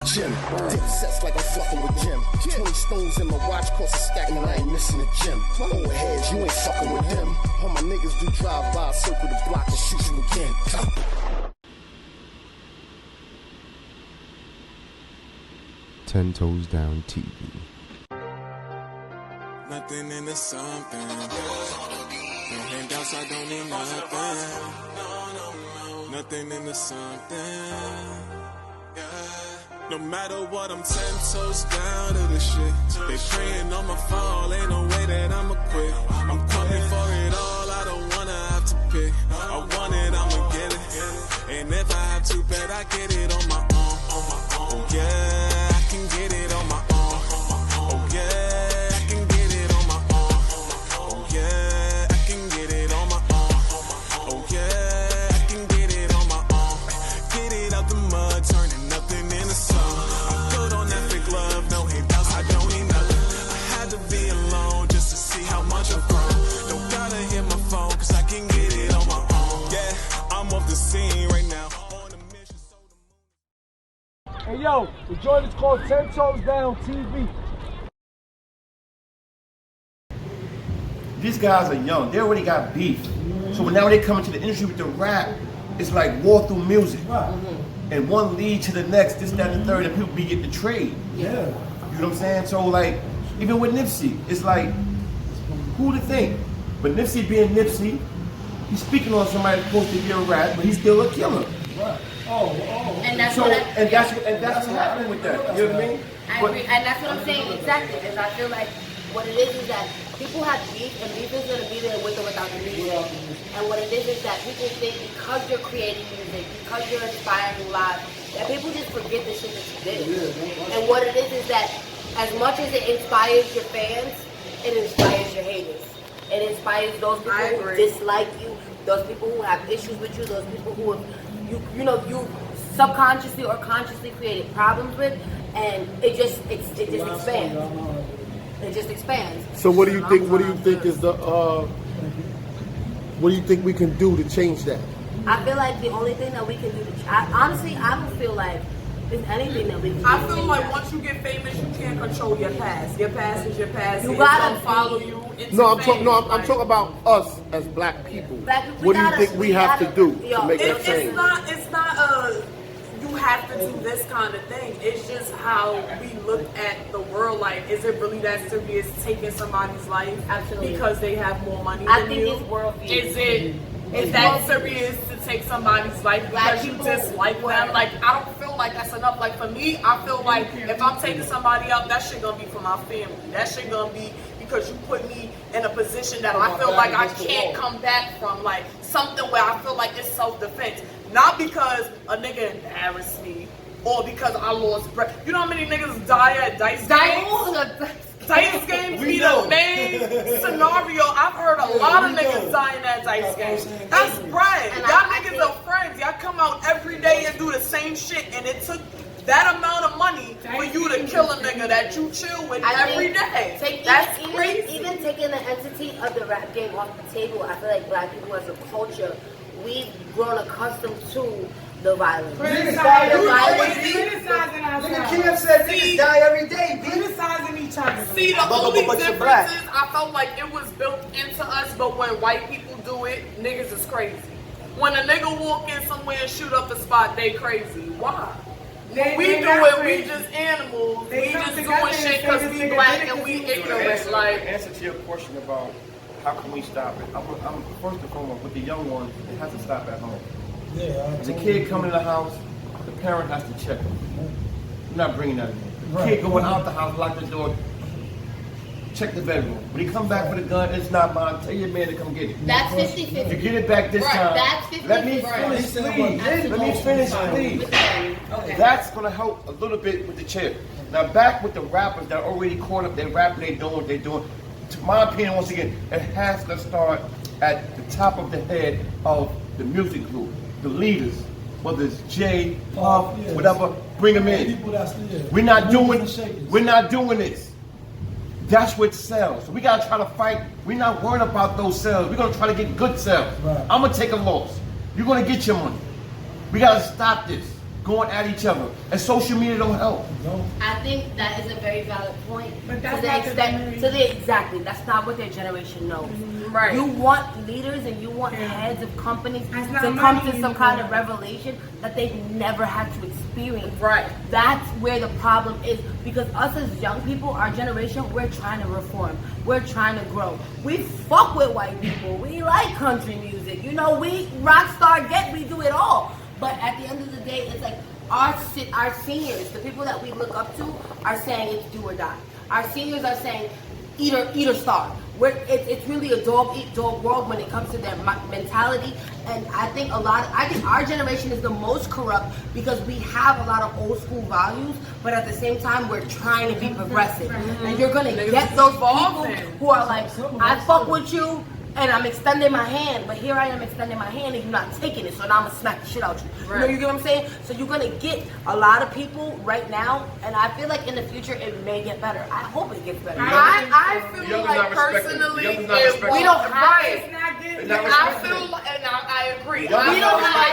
Gym, dip sets like I'm fucking with Jim. 20 stones in my watch cost a stack and I ain't missing a gym. Overheads, you ain't fucking with them. All my niggas do drive by, circle the block and shoot you again. 10 Toes Down TV. Nothing into something. No handouts, I don't need nothing. Nothing into something. No matter what, I'm 10 toes down to this shit. They praying on my fall, ain't no way that I'ma quit. I'm coming for it all, I don't wanna have to pick. I want it, I'ma get it. And if I have to bet, I get it on my own. Oh yeah, I can get it on my own. Oh yeah, I can get it on my own. Oh yeah, I can get it on my own. Oh yeah, I can get it on my own. Get it out the mud, turning nothing into something. I'm good on that big love, no handouts, I don't need nothing. I had to be alone just to see how much I've grown. Don't gotta hit my phone, cause I can get it on my own. Yeah, I'm off the scene right now. Hey yo, the joint is called 10 Toes Down TV. These guys are young. They already got beef. So now when they come into the industry with the rap, it's like war through music. And one lead to the next, this, that, and the third, and people be getting the trade. Yeah. You know what I'm saying? So like, even with Nipsey, it's like, who to think? But Nipsey being Nipsey, he's speaking on somebody that's supposed to be a rat, but he's still a killer. Right. And that's So, what and that's what's happening with that. You know what I mean? I agree, and that's what I'm saying exactly. Because I feel like what it is that people have beef, and beef is gonna be there with or without the music. And what it is that people think because you're creating music, because you're inspiring lives, that people just forget the shit that you did. And what it is that as much as it inspires your fans, it inspires your haters. It inspires those people who dislike you, those people who have issues with you, those people who have, you subconsciously or consciously created problems with, and it just expands. It just expands. So what do you think? What do you think is the? What do you think we can do to change that? I feel like the only thing that we can do honestly, I don't feel like there's anything that we can do. I feel like once you get famous, you can't control your past. Your past is your past. You It's gotta gonna follow you. No, I'm talking about us as black people. What do you think we have to do to make that change? It's not you have to do this kind of thing. It's just how we look at the world. Like, is it really that serious taking somebody's life Absolutely. because they have more money I than think you? it's worldview. Is that serious to take somebody's life because you dislike them? Like, I don't feel like that's enough. Like, for me, I feel like if I'm taking somebody out, that shit gonna be for my family. That shit gonna be because you put me in a position that I feel like I can't come back from. Like, something where I feel like it's self-defense. Not because a nigga embarrassed me or because I lost breath. You know how many niggas die at dice games? Dice games be the main scenario. I've heard a lot of niggas dying at dice games. That's bread. Y'all niggas are friends. Y'all come out every day and do the same shit, and it took that amount of money for you to kill a nigga that you chill with every day. That's crazy. Even taking the entity of the rap game off the table, I feel like black people as a culture, we've grown accustomed to the violence. Criticizing Nigga Kim said niggas die every day, criticizing each other. See, the only difference is I felt like it was built into us, but when white people do it, niggas is crazy. When a nigga walk in somewhere and shoot up a spot, they crazy. Why? When we do it, we just animals. We just doing shit because we black and we ignorant. Like, answer to your question about how can we stop it? I'm first and foremost with the young ones. It has to stop at home. As a kid coming in the house, the parent has to check him. I'm not bringing that in. Kid going out the house, lock the door, check the bedroom. When he come back with a gun, it's not mine. Tell your man to come get it. That's 50-50. You get it back this time. That's 50-50. Let me finish, please. Let me finish, please. Okay. That's gonna help a little bit with the chair. Now back with the rappers that are already caught up, they rapping, they doing what they doing. To my opinion, once again, it has to start at the top of the head of the music group, the leaders, whether it's Jay, Puff, whatever, bring them in. We're not doing this. That's what sells. So we gotta try to fight. We're not worried about those sales. We're gonna try to get good sales. I'm gonna take a loss. You're gonna get your money. We gotta stop this. going at each other. And social media don't help. I think that is a very valid point. But that's to the not extent, the exactly, that's not what their generation knows. Right. You want leaders and you want heads of companies That's to not come money to some anymore. kind of revelation that they've never had to experience. Right. That's where the problem is, because us as young people, our generation, we're trying to reform. We're trying to grow. We fuck with white people. We like country music. You know, we rock star we do it all. But at the end of the day, it's like our seniors, the people that we look up to, are saying it's do or die. Our seniors are saying eat or starve. It's really a dog eat dog world when it comes to their mentality. And I think our generation is the most corrupt because we have a lot of old school values, but at the same time we're trying to be progressive. And you're gonna get those people who are like, I fuck with you and I'm extending my hand, but here I am extending my hand and you're not taking it, so now I'm gonna smack the shit out you. Right. You get what I'm saying? So you're gonna get a lot of people right now, and I feel like in the future it may get better. I hope it gets better. I feel like personally, we don't have It's not good. I feel like, and I agree. I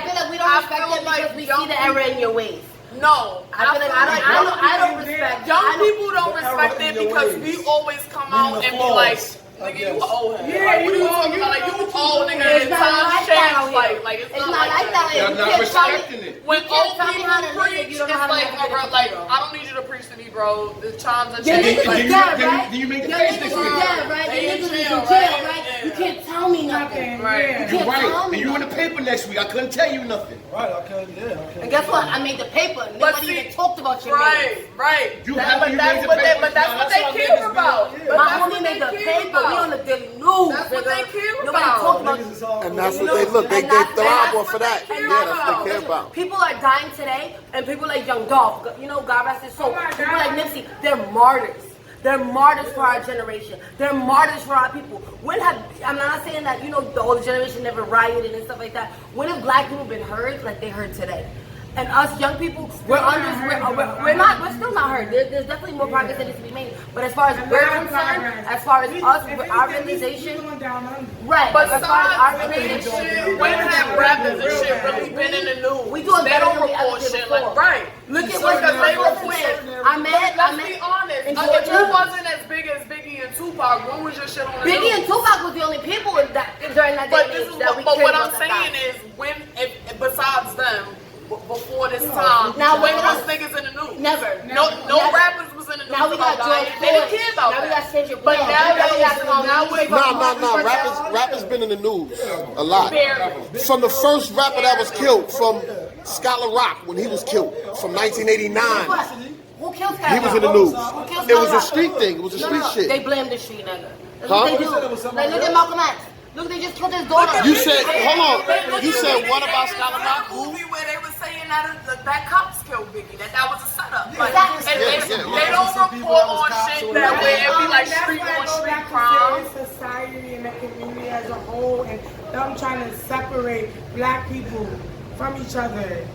feel like we don't respect it because we see the error in your ways. No, I feel like I don't respect. Young people don't respect it because we always come out and be like, nigga, you an old head. Yeah, what are you talking about? Like, you old nigga, and times change. Like, it's not like that. Y'all not respecting it. When old people live, preach, you don't it's know how to like, live. bro, like, I don't need you to preach to me, bro. The chimes are Your changing. niggas is dead, right? Then you make the Your face niggas this is week. dead, right? Your They niggas is in jail, jail, right? right? Yeah. You can't tell me nothing. Right. You You're can't tell right. me And you in the paper next week. I couldn't tell you nothing. Right, okay, yeah. And guess what? I made the paper. Nobody even talked about your name. Right. You But happy you that's made the what paper? but that's what they care about. But My that's homie what made the they care paper. We on about. the Daily News. That's what they care Nobody about. talked about Niggas is all And that's You what know, they look. They and that's thrive what off of they that. care Yeah, that's what about. they care about. People are dying today, and people like Young Dolph, you know, God rest his soul. Oh my People God. like Nipsey, they're martyrs. They're martyrs for our generation. They're martyrs for our people. I'm not saying that, you know, the older generation never rioted and stuff like that. When have black people been heard like they heard today? And us young people, we're still not heard. There's definitely more progress that needs to be made. But as far as we're concerned, as far as us, our realization, right? But as far as our besides realization, shit, when have rappers and shit really been in the news? We doing They better don't than we ever report did shit before. like right. Look at So what because they listen, report. I'm mad. Let's be honest. in If Georgia. you wasn't as big as Biggie and Tupac, when was your shit on the news? Biggie and Tupac was the only people during that day But and this age is that we but cared what I'm about that saying guy. is when besides them before this time, Now when look was at us. niggas in the news? Never. No Never. rappers was in the news. Now we got about George dying. They didn't care about Now we that. got Kendrick But Lamar. now we got No. Rappers been in the news a lot. Barely. From the first rapper that was killed, from Scholar Rock when he was killed, from 1989. Who killed Skylar? He was in the news. Who killed It was a Skylar? street thing. It was a street shit. They blamed the street nigga. That's Huh? what they do. Like, look at Malcolm X. Look, they just killed his daughter. You said, hold on. You said what about Scholar Rock? Who? Movie where they were saying that cops killed Biggie, that was a setup. Like, Exactly. and they don't report on shit that way. It be like street on street crime. Society and the community as a whole, and them trying to separate black people from each other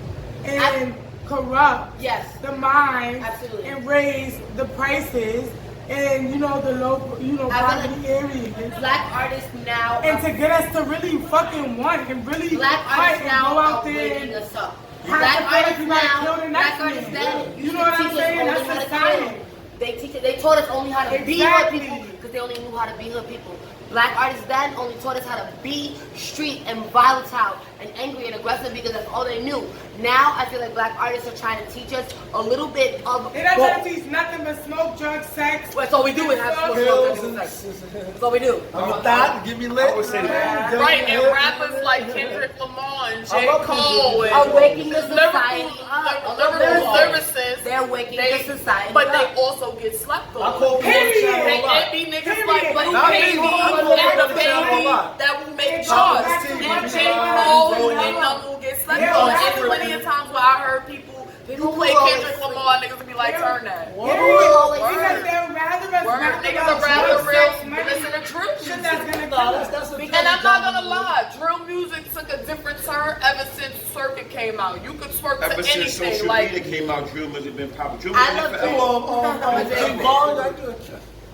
and corrupt the mind Absolutely. and raise the prices in the local poverty areas. Black artists now And to get us to really fucking want and really Black fight artists and now go out are there waking and us up. have Black to feel like artists you gotta now, kill the black next artists man. then, You know what I'm saying? That's society. They taught us only how to be Exactly. hood people because they only knew how to be hood people. Black artists then only taught us how to be street and volatile and angry and aggressive because that's all they knew. Now I feel like black artists are trying to teach us a little bit of They don't try to teach nothing but smoke, drugs, sex. That's all we do is have smoke, drugs, and sex. That's all we do. I'm a thot, give me lit. I would say that. Right, and rappers like Kendrick Lamar and J. Cole Are and waking the society up. lyrical lyricists, They're waking the society but up. they also get slept on. I call They be niggas like Lil Not Baby me, I and call the Baby a Baby lot. that will make It's charts. all And back to J. back. Cole and them will get slept Yeah, on. that's There's plenty of times where I heard people who play Kendrick Lamar niggas will be like, turn that. Because they're rather us Word, rap niggas about are rather drugs, sex, real. money, Listen to drill shit music. that's gonna kill us. And I'm not gonna lie, drill music took a different turn ever since Circuit came out. You could twerk to Ever since anything, social like media came out, drill music has been popular. Drill I music love forever. King Bond,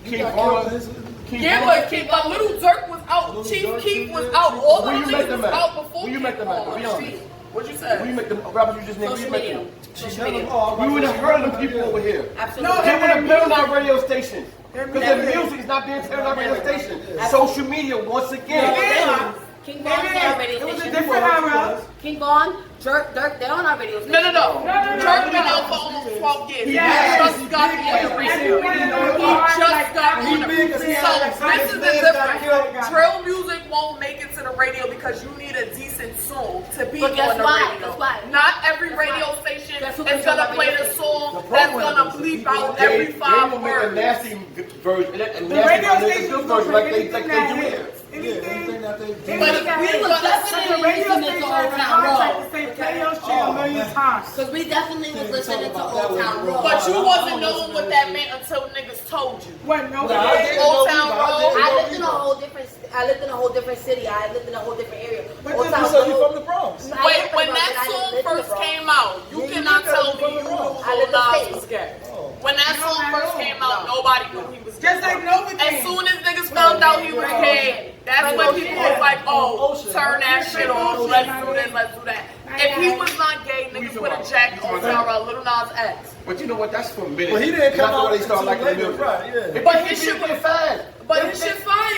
King Bond. yeah, but Little Durk was out, Chief Keef was out, all Where those you met niggas them was at? out before Where you King met them at? Bond. Be honest. What you said? Where you met the rappers you just named? Social media. We would have heard of them people over here. Absolutely. They would have been on our radio station. Because their music is not being played on our radio station. Social media, once again. King Von is on our radio It was a station. different era. King Von, Dirk, they're on our radio station. No. Dirk been out for almost 12 years. He just got on the radio. So this is the difference. Drill music won't make it to the radio because you need a decent song to be on the radio. Not every radio station is gonna play the song that's gonna bleep out every 5 words. They nasty version. The radio station version like they do here. Anything that they do. But we was definitely listening to Old Town Road. Play your shit a million times. Because we definitely was listening to Old Town Road. But you wasn't knowing what that meant until niggas told you. What? No. Old Town Road. I lived in a whole different city. I lived in a whole different area. Old Town So you Road. from the Bronx? Wait, when that song first came out, you cannot tell me you knew Lil Nas was gay. When that song first came out, nobody knew he was gay. Just like Novocaine. As soon as niggas found out he was gay, that's when people was like, oh, turn that shit off, let's do this, let's do that. If he was not gay, niggas would have jacked on Lil Nas X. But you know what? That's for minutes. Well, he didn't come out they start until liking the later, music. right? Yeah. But his shit was fast. But his shit fire